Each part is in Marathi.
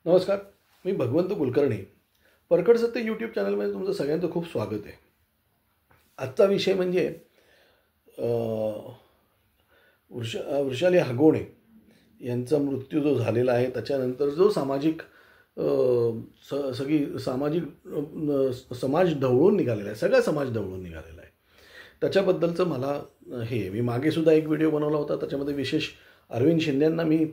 नमस्कार, मी भगवंत कुलकर्णी. परखड सत्य यूट्यूब चॅनलमध्ये तुमचं सगळ्यांचं खूप स्वागत आहे. आजचा विषय म्हणजे वृषाली हगवणे यांचा मृत्यू जो झालेला आहे, त्याच्यानंतर जो सामाजिक सगळी सामाजिक समाज ढवळून निघालेला आहे, सगळा समाज ढवळून निघालेला आहे. त्याच्याबद्दलचं मला मी मागेसुद्धा एक व्हिडिओ बनवला होता. त्याच्यामध्ये विशेष अरविंद शिंदेंना मी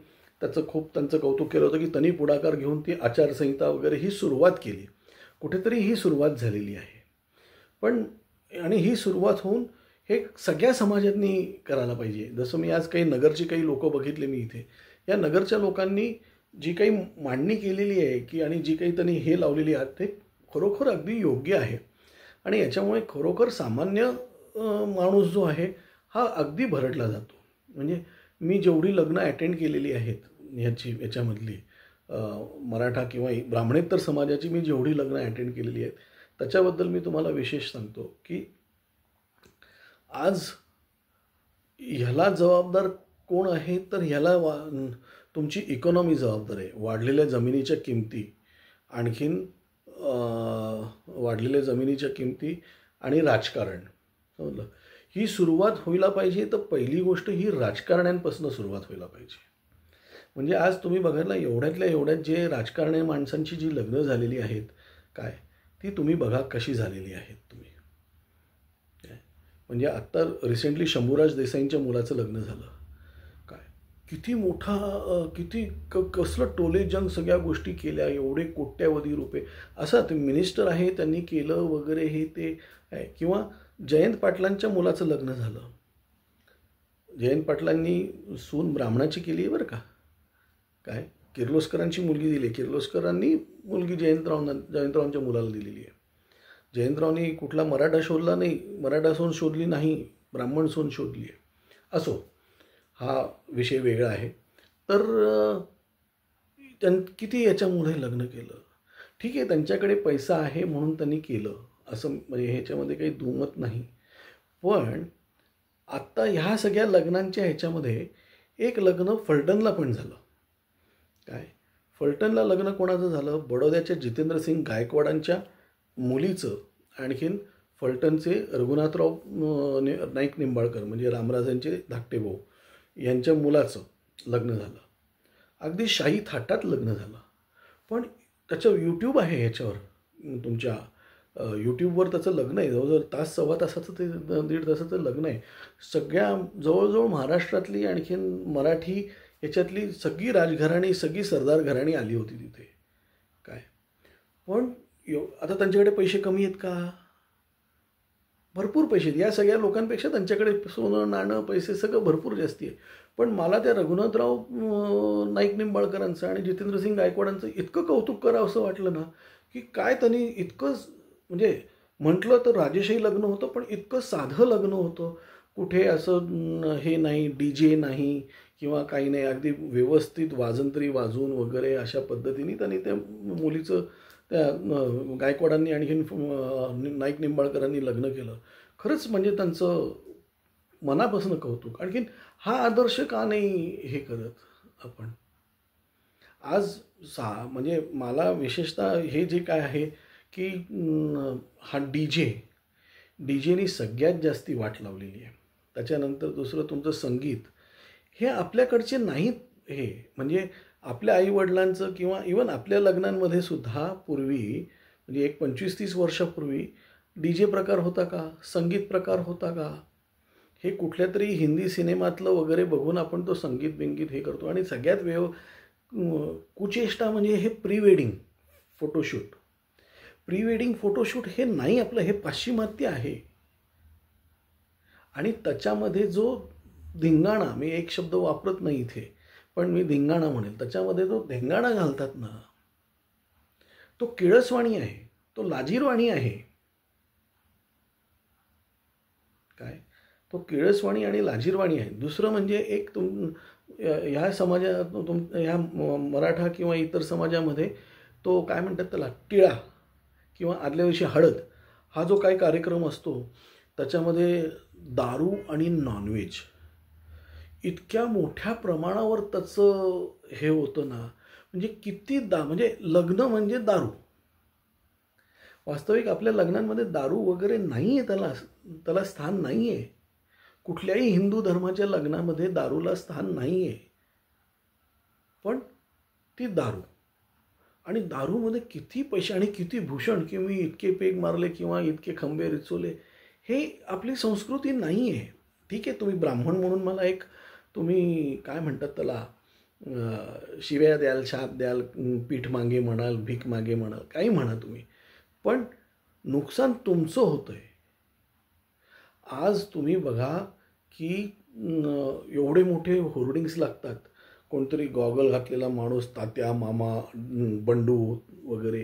त्यांचं कौतुक केलं होतं की त्यांनी पुढाकार घेऊन ती आचारसंहिता वगैरे ही सुरुवात केली. कुठेतरी ही सुरुवात झालेली आहे, पण आणि ही सुरुवात होऊन हे सगळ्या समाजांनी करायला पाहिजे. जसं मी आज काही नगरची काही लोकं बघितले मी इथे, या नगरच्या लोकांनी जी काही मांडणी केलेली आहे की आणि जी काही त्यांनी हे लावलेली आहे ते खरोखर अगदी योग्य आहे. आणि याच्यामुळे खरोखर सामान्य माणूस जो आहे हा अगदी भरडला जातो. म्हणजे मी जेवढी लग्न अटेंड केलेली आहेत याच्यामधली मराठा किंवा ब्राह्मणेतर समाजाची मी जेवढी लग्न अटेंड केलेली आहेत त्याच्याबद्दल मी तुम्हाला विशेष सांगतो की आज ह्याला जबाबदार कोण आहे, तर ह्याला तुमची इकॉनॉमी जबाबदार आहे. वाढलेल्या जमिनीच्या किमती, आणखीन वाढलेल्या जमिनीच्या किमती आणि राजकारण. समजलं, ही सुरुवात व्हायला पाहिजे. तर पहिली गोष्ट ही राजकारण्यांपासून सुरुवात व्हायला पाहिजे. म्हणजे आज तुम्ही बघायला एवढ्यातल्या एवढ्यात जे राजकारणी माणसांची जी लग्न झालेली आहेत काय, ती तुम्ही बघा कशी झालेली आहेत तुम्ही. म्हणजे आत्ता रिसेंटली शंभूराज देसाईंच्या मुलाचं लग्न झालं. काय किती मोठा कसलं टोले जंग सगळ्या गोष्टी केल्या, एवढे कोट्यावधी रुपये. असं ते मिनिस्टर आहे त्यांनी केलं वगैरे हे ते आहे. किंवा जयंत पाटलांच्या मुलाचं लग्न झालं. जयंत पाटलांनी सून ब्राह्मणाची केली आहे बरं का. काय किर्लोस्करांची मुलगी दिली, किर्लोस्करांनी मुलगी जयंतरावांच्या मुलाला दिलेली आहे. जयंतरावनी कुठला मराठा शोधला नाही, मराठा सून शोधली नाही, ब्राह्मण सून शोधली आहे. असो, हा विषय वेगळा आहे. तर किती याच्यामुळे लग्न केलं, ठीक आहे, त्यांच्याकडे पैसा आहे म्हणून त्यांनी केलं, असं म्हणजे ह्याच्यामध्ये काही दुमत नाही. पण आत्ता ह्या सगळ्या लग्नांच्या ह्याच्यामध्ये एक लग्न फलटणला पण झालं. काय फलटणला लग्न कोणाचं झालं? बडोद्याच्या जितेंद्रसिंग गायकवाडांच्या मुलीचं, आणखीन फलटणचे रघुनाथराव नाईक निंबाळकर म्हणजे रामराजांचे धाकटे भाऊ यांच्या मुलाचं लग्न झालं. अगदी शाही थाटात लग्न झालं. पण त्याचं यूट्यूब आहे, ह्याच्यावर तुमच्या यूट्यूबवर त्याचं लग्न आहे. जवळजवळ तास सव्वा तासाचं ते 1.5 तासाचं लग्न आहे. सगळ्या जवळजवळ महाराष्ट्रातली आणखीन मराठी याच्यातली सगळी राजघराणी, सगळी सरदार घराणी आली होती तिथे. काय पण आता त्यांच्याकडे पैसे कमी आहेत का? भरपूर पैसे आहेत. या सगळ्या लोकांपेक्षा त्यांच्याकडे सोनं नाणं पैसे सगळं भरपूर जास्ती आहे. पण मला त्या रघुनाथराव नाईक निंबाळकरांचं आणि जितेंद्रसिंग गायकवाडांचं इतकं कौतुक करावं असं वाटलं ना की काय त्यांनी इतकं म्हणजे म्हटलं तर राजेशाही लग्न होतं, पण इतकं साधं लग्न होतं. कुठे असं हे नाही, DJ नाही किंवा काही नाही, अगदी व्यवस्थित वाजंत्री वाजवून वगैरे अशा पद्धतीने त्यांनी त्या मुलीचं त्या गायकवाडांनी आणखीन नाईक निंबाळकरांनी लग्न केलं. खरंच म्हणजे त्यांचं मनापासून कौतुक. आणखीन हा आदर्श का नाही हे करत आपण आज म्हणजे मला विशेषतः हे जे काय आहे की हा डीजेनी सगळ्यात जास्ती वाट लावलेली आहे. त्याच्यानंतर दुसरं तुमचं संगीत हे आपल्याकडचे नाहीत. हे म्हणजे आपल्या आईवडिलांचं किंवा इवन आपल्या लग्नांमध्ये सुद्धा पूर्वी म्हणजे एक 25-30 वर्षापूर्वी DJ प्रकार होता का, संगीत प्रकार होता का? हे कुठल्या तरी हिंदी सिनेमातलं वगैरे बघून आपण तो संगीत बिंगीत हे करतो. आणि सगळ्यात कुचेष्टा म्हणजे हे प्री वेडिंग फोटोशूट हे नाही आपलं, हे पाश्चिमात्य आहे. आणि त्याच्यामध्ये जो धिंगाणा, मी एक शब्द वापरत नाही इथे पण मी धिंगाणा म्हणेल, त्याच्यामध्ये जो धिंगाणा घालतात ना तो किळसवाणी आहे, तो लाजीरवाणी आहे. काय तो किळसवाणी आणि लाजीरवाणी आहे. दुसरं म्हणजे एक ह्या समाजात ह्या मराठा किंवा इतर समाजामध्ये तो काय म्हणतात त्याला टिळा किंवा आदल्या दिवशी हळद हा जो काही कार्यक्रम असतो त्याच्यामध्ये दारू आणि नॉनव्हेज इतक्या मोठ्या प्रमाणावर त्याचं हे होतं ना. म्हणजे किती म्हणजे लग्न म्हणजे दारू. वास्तविक आपल्या लग्नांमध्ये दारू वगैरे नाही आहे, त्याला स्थान नाही आहे. कुठल्याही हिंदू धर्माच्या लग्नामध्ये दारूला स्थान नाही आहे. पण ती दारू, आणि दारूमध्ये किती पैसे आणि किती भूषण, की मी इतके पेग मारले किंवा इतके खंबे रिचवले, हे आपली संस्कृती नाही आहे. ठीक आहे, तुम्ही ब्राह्मण म्हणून मला एक, तुम्ही काय म्हणतात त्याला, शिव्या द्याल, शाप द्याल, पीठ मागे म्हणाल, भीक मागे म्हणाल, काही म्हणा तुम्ही, पण नुकसान तुमचं होतं आहे. आज तुम्ही बघा की एवढे मोठे होर्डिंग्स लागतात. कोणतरी गॉगल घातलेला माणूस, तात्या, मामा, बंडू वगैरे,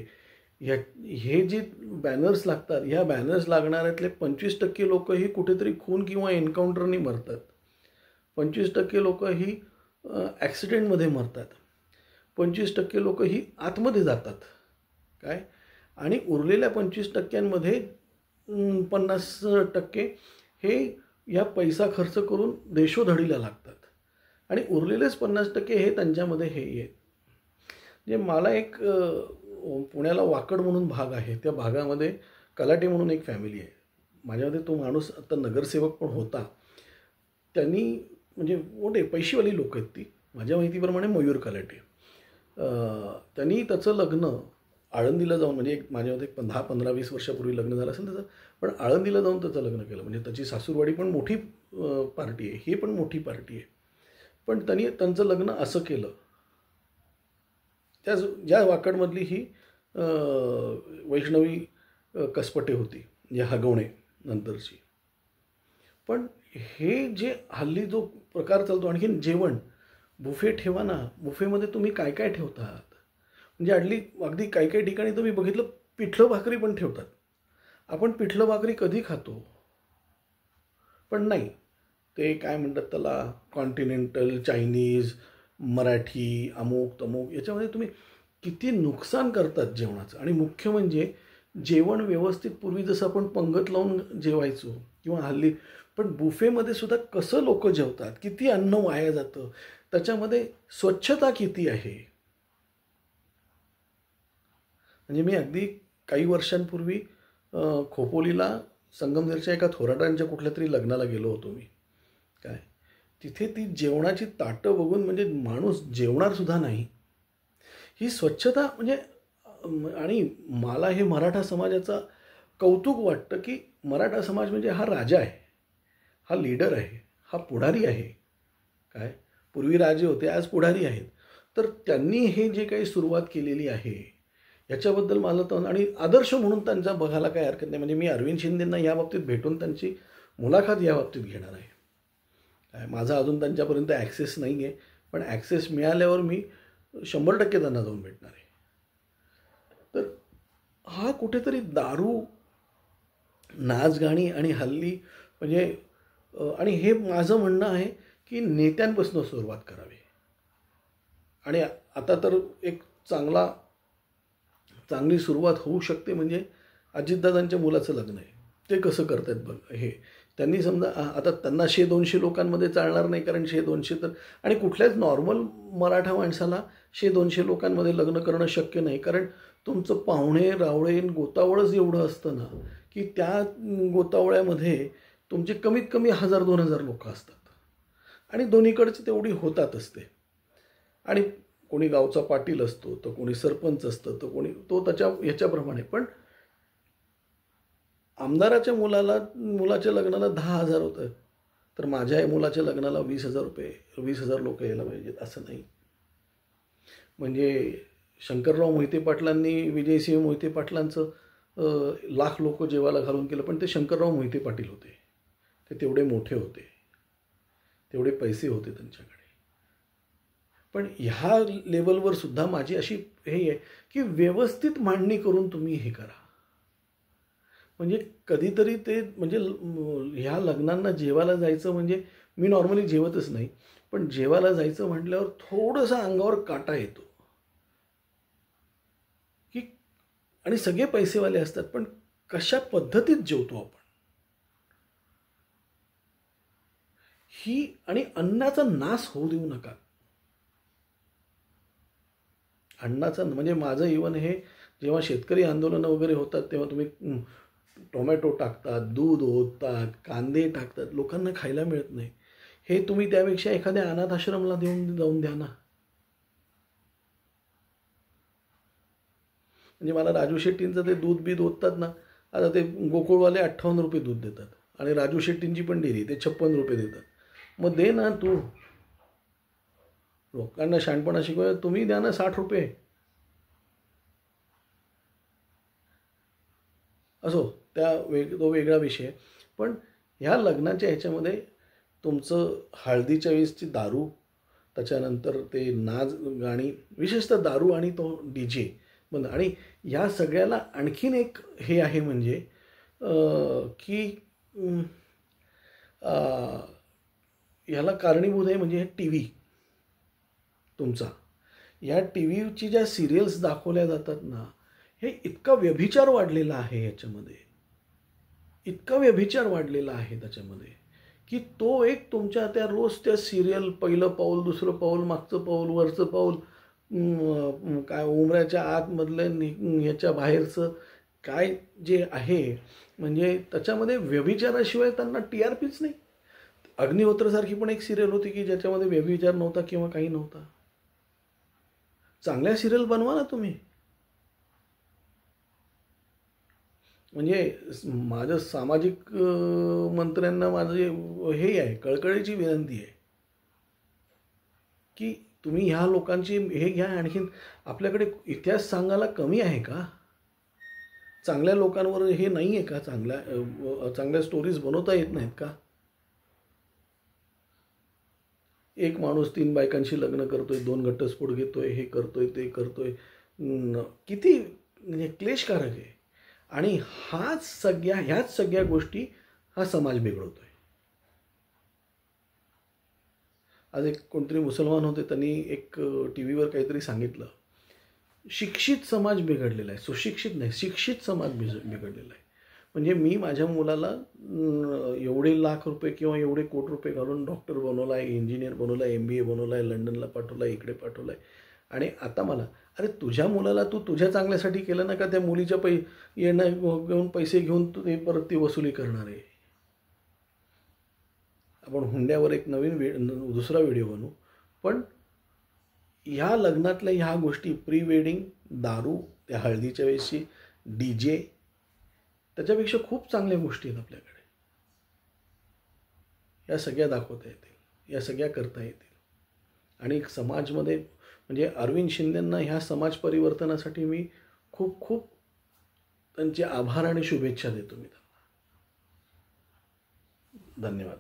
हे जे बॅनर्स लागतात, ह्या बॅनर्स लागणाऱ्यातले 25% लोक ही कुठेतरी खून किंवा एन्काउंटरनी मरतात. 25% लोक ही ॲक्सिडेंटमध्ये मरतात. 25% लोक ही आतमध्ये जातात. काय, आणि उरलेल्या 25%मध्ये 50% हे या पैसा खर्च करून देशोधडीला लागतात, आणि उरलेलेच 50% हे त्यांच्यामध्ये हे आहेत. म्हणजे मला एक पुण्याला वाकड म्हणून भाग आहे, त्या भागामध्ये कलाटे म्हणून एक फॅमिली आहे. माझ्यामध्ये तो माणूस आता नगरसेवक पण होता. त्यांनी म्हणजे मोठे पैशीवाली लोक आहेत ती, माझ्या माहितीप्रमाणे मयूर कलाटे. त्यांनी त्याचं लग्न आळंदीला जाऊन, म्हणजे एक माझ्यामध्ये 10-15-20 वर्षापूर्वी लग्न झालं असेल त्याचं, पण आळंदीला जाऊन त्याचं लग्न केलं. म्हणजे त्याची सासूरवाडी पण मोठी पार्टी आहे, ही पण मोठी पार्टी आहे. पण त्यांचं लग्न असं केलं. ज्या वाकडमधली ही वैष्णवी कसपटे होती, म्हणजे हगवणे नंतरची. पण हे जे हल्ली जो प्रकार चालतो, आणखीन जेवण बुफे ठेवा ना, बुफेमध्ये तुम्ही काय काय ठेवतात. म्हणजे अगदी काही काही ठिकाणी तुम्ही बघितलं, पिठलं भाकरी पण ठेवतात. आपण पिठलं भाकरी कधी खातो? पण नाही, ते काय म्हणतात त्याला, कॉन्टिनेंटल, चायनीज, मराठी, अमुक तमुक, याच्यामध्ये तुम्ही किती नुकसान करतात जेवणाचं. आणि मुख्य म्हणजे जेवण व्यवस्थित, पूर्वी जसं आपण पंगत लावून जेवायचो किंवा हल्ली, पण बुफेमध्ये सुद्धा कसं लोक जेवतात, किती अन्न वाया जातं, त्याच्यामध्ये स्वच्छता किती आहे. म्हणजे मी अगदी काही वर्षांपूर्वी खोपोलीला संगमनेरच्या एका थोराटांच्या कुठल्या तरी लग्नाला गेलो होतो मी. काय, तिथे ती जेवणाची ताटं बघून म्हणजे माणूस जेवणार सुद्धा नाही. ही स्वच्छता म्हणजे, आणि मला हे मराठा समाजाचं कौतुक वाटतं की मराठा समाज म्हणजे हा राजा आहे, हा लीडर आहे, हा पुढारी आहे. काय, पूर्वी राजे होते, आज पुढारी आहेत. तर त्यांनी हे जे काही सुरुवात केलेली आहे याच्याबद्दल मला तर, आणि आदर्श म्हणून त्यांचा बघायला काही हरकत नाही. म्हणजे मी अरविंद शिंदेंना या बाबतीत भेटून त्यांची मुलाखत या बाबतीत घेणार आहे. काय, माझा अजून त्यांच्यापर्यंत ॲक्सेस नाही आहे, पण ॲक्सेस मिळाल्यावर मी 100% त्यांना जाऊन भेटणार आहे. तर हा कुठेतरी दारू, नाचगाणी, आणि हल्ली म्हणजे, आणि हे माझं म्हणणं आहे की नेत्यांपासून सुरुवात करावी. आणि आता तर एक चांगली सुरुवात होऊ शकते. म्हणजे अजितदादांच्या मुलाचं लग्न आहे, ते कसं करतात बघ. हे त्यांनी समजा, आता त्यांना 100-200 लोकांमध्ये चालणार नाही, कारण 100-200 तर, आणि कुठल्याच नॉर्मल मराठा माणसाला 100-200 लोकांमध्ये लग्न करणं शक्य नाही. कारण तुमचं पाहुणे रावळे गोतावळच एवढं असतं ना, की त्या गोतावळ्यामध्ये तुमचे कमीत कमी 1000-2000 लोक असतात, आणि दोन्हीकडचे तेवढी होतातच ते. आणि कोणी गावचा पाटील असतो, तर कोणी सरपंच असतं, तर कोणी तो त्याच्या ह्याच्याप्रमाणे. पण आमदाराच्या मुलाच्या लग्नाला 10,000 होतं, तर माझ्या मुलाच्या लग्नाला 20,000 लोक यायला पाहिजेत असं नाही. म्हणजे शंकरराव मोहिते पाटलांनी विजयसिंह मोहिते पाटलांचं लाख लोक जेवायला घालून केलं, पण ते शंकरराव मोहिते पाटील होते. ते तेवढे मोठे होते, तेवढे पैसे होते त्यांच्याकडे. पण ह्या लेवलवर सुद्धा माझी अशी हे आहे की व्यवस्थित मांडणी करून तुम्ही हे करा. म्हणजे कधीतरी ते, म्हणजे ह्या लग्नांना जेवायला जायचं, म्हणजे मी नॉर्मली जेवतच नाही, पण जेवायला जायचं म्हटल्यावर थोडंसं अंगावर काटा येतो की, आणि सगळे पैसेवाले असतात, पण कशा पद्धतीत जेवतो आपण, ही, आणि अन्नाचा नाश होऊ देऊ नका. अन्नाचं म्हणजे माझं इवन हे जेव्हा शेतकरी आंदोलनं वगैरे होतात तेव्हा तुम्ही टोमॅटो टाकतात, दूध ओततात, कांदे टाकतात, लोकांना खायला मिळत नाही. हे तुम्ही त्यापेक्षा एखाद्या अनाथ आश्रमला जाऊन द्या ना. म्हणजे मला राजू शेट्टींचं ते दूध बीध ओततात ना, आता ते गोकुळवाले 58 रुपये दूध देतात आणि राजू शेट्टींची पण डेअरी ते 56 रुपये देतात. मग दे ना तू. लोकांना शहाणपणा शिकवाय तुम्ही द्या ना 60 रुपये. असो, तो वेगळा विषय. पण ह्या लग्नाच्या ह्याच्यामध्ये तुमचं हळदीच्या वेळेसची दारू, त्याच्यानंतर ते नाच गाणी, विशेषतः दारू आणि तो DJ बंद. आणि या सगळ्याला आणखीन एक हे आहे म्हणजे की ह्याला कारणीभूत आहे म्हणजे टी व्ही तुमचा. या टी व्हीची ज्या सिरियल्स दाखवल्या जातात ना, हे इतका व्यभिचार वाढलेला आहे याच्यामध्ये, इतका व्यभिचार वाढलेला आहे त्याच्यामध्ये की तो एक तुमच्या त्या रोज त्या सिरियल पहिलं पाऊल, दुसरं पाऊल, मागचं पाऊल, वरचं पाऊल, काय उमऱ्याच्या आतमधलं ह्याच्या बाहेरचं काय जे आहे, म्हणजे त्याच्यामध्ये व्यभिचाराशिवाय त्यांना TRPच नाही. अग्निहोत्रसारखी पण एक सिरियल होती की ज्याच्यामध्ये व्यभिचार नव्हता किंवा काही नव्हता. चांगल्या सिरियल बनवा ना तुम्ही. म्हणजे माझं सामाजिक मंत्र्यांना माझे हे आहे, कळकळीची विनंती आहे की तुम्ही ह्या लोकांची हे घ्या. आणखीन आपल्याकडे इतिहास सांगायला कमी आहे का? चांगल्या लोकांवर हे नाही आहे का? चांगल्या स्टोरीज बनवता येत नाहीत का? एक माणूस 3 बायकांशी लग्न करतोय, 2 घटस्फोट घेतोय, हे करतोय, ते करतोय, किती म्हणजे क्लेशकारक आहे. आणि ह्याच सगळ्या गोष्टी हा समाज बिघडवतोय. आज एक कोणतरी मुसलमान होते, त्यांनी एक TV वर काहीतरी सांगितलं, शिक्षित समाज बिघडलेला आहे, सुशिक्षित नाही, शिक्षित समाज बिघडलेला आहे. म्हणजे मी माझ्या मुलाला एवढे लाख रुपये किंवा एवढे कोटी रुपये घालून डॉक्टर बनवला आहे, इंजिनियर बनवला आहे, MBA बनवला आहे, लंडनला पाठवला आहे, इकडे पाठवला आहे. आणि आता मला, अरे तुझ्या मुलाला तू तुझ्या चांगल्यासाठी केलं ना का त्या मुलीच्या घेऊन पैसे घेऊन तू ते परत ती वसुली करणार आहे. आपण हुंड्यावर एक नवीन दुसरा व्हिडिओ बनवू. पण ह्या लग्नातल्या ह्या गोष्टी, प्री वेडिंग, दारू, त्या हळदीच्या वेळेसची DJ, त्याच्यापेक्षा खूप चांगल्या गोष्टी आहेत आपल्याकडे. या सगळ्या दाखवता येतील, या सगळ्या करता येतील. आणि समाजमध्ये म्हणजे अरविंद शिंदेंना ह्या समाज परिवर्तनासाठी मी खूप खूप त्यांचे आभार आणि शुभेच्छा देतो मी त्यांना. धन्यवाद.